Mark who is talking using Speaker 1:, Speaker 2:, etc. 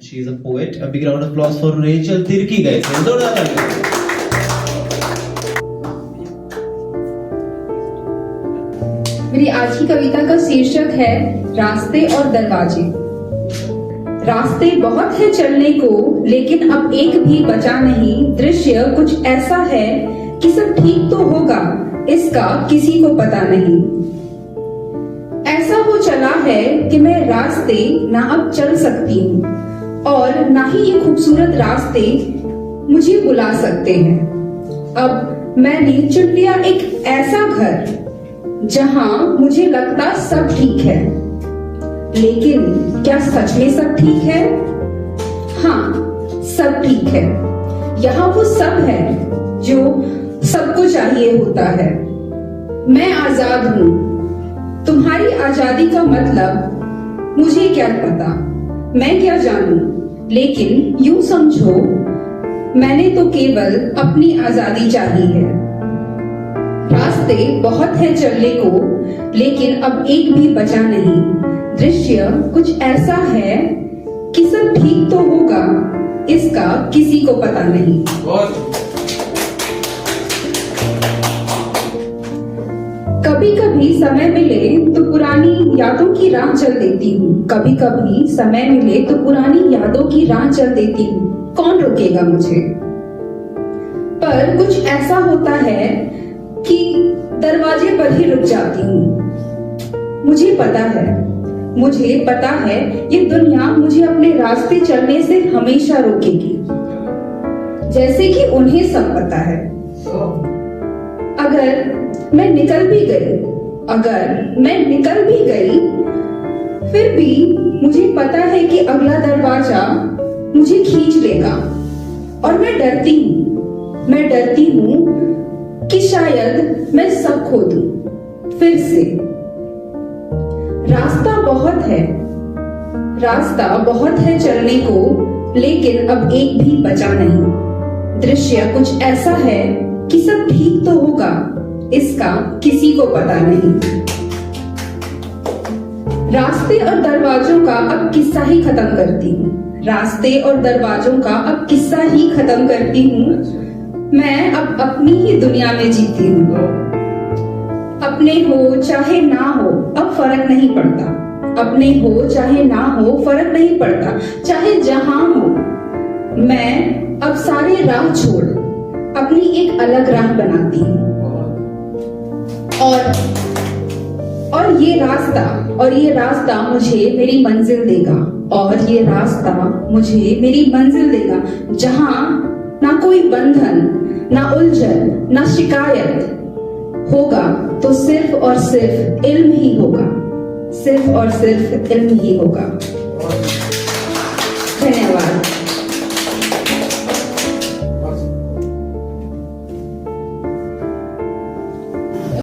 Speaker 1: She is a poet. A big round of applause for Rachel Tirki, guys.
Speaker 2: मेरी आज की कविता का शीर्षक है रास्ते और दरवाजे। रास्ते बहुत है चलने को, लेकिन अब एक भी बचा नहीं। दृश्य कुछ ऐसा है कि सब ठीक तो होगा, इसका किसी को पता नहीं। ऐसा हो चला है कि मैं रास्ते ना अब चल सकती हूँ, और ना ही ये खूबसूरत रास्ते मुझे बुला सकते हैं। अब मैंने चुन लिया एक ऐसा घर जहां मुझे लगता सब ठीक है, लेकिन क्या सच में सब ठीक है? हाँ, सब ठीक है। यहाँ वो सब है जो सबको चाहिए होता है। मैं आजाद हूँ। तुम्हारी आजादी का मतलब मुझे क्या पता, मैं क्या जानूं, लेकिन यूं समझो मैंने तो केवल अपनी आजादी चाही है। रास्ते बहुत है चलने को, लेकिन अब एक भी बचा नहीं। दृश्य कुछ ऐसा है कि सब ठीक तो होगा, इसका किसी को पता नहीं। कभी कभी समय मिले तो पुरानी यादों की राह चल देती हूँ। कभी कभी समय मिले तो पुरानी यादों की राह चल देती हूँ। कौन रोकेगा मुझे? पर कुछ ऐसा होता है कि दरवाजे पर ही रुक जाती हूँ। मुझे पता है ये दुनिया मुझे अपने रास्ते चलने से हमेशा रोकेगी, जैसे कि उन्हें सब पता है। अगर मैं निकल भी गई, फिर भी मुझे पता है कि अगला दरवाजा मुझे खींच लेगा। और मैं डरती हूँ कि शायद मैं सब खो दूं फिर से। रास्ता बहुत है चलने को, लेकिन अब एक भी बचा नहीं। दृश्य कुछ ऐसा है कि सब ठीक तो होगा, इसका किसी को पता नहीं। रास्ते और दरवाजों का अब किस्सा ही खत्म करती हूँ। मैं अब अपनी ही दुनिया में जीती हूँ। अपने हो चाहे ना हो अब फर्क नहीं पड़ता, चाहे जहां हो। मैं अब सारे राह छोड़ अपनी एक अलग राह बनाती हूँ। और ये रास्ता मुझे मेरी मंजिल देगा, जहां ना कोई बंधन, ना उलझन, ना शिकायत होगा, तो सिर्फ और सिर्फ इल्म ही होगा। धन्यवाद।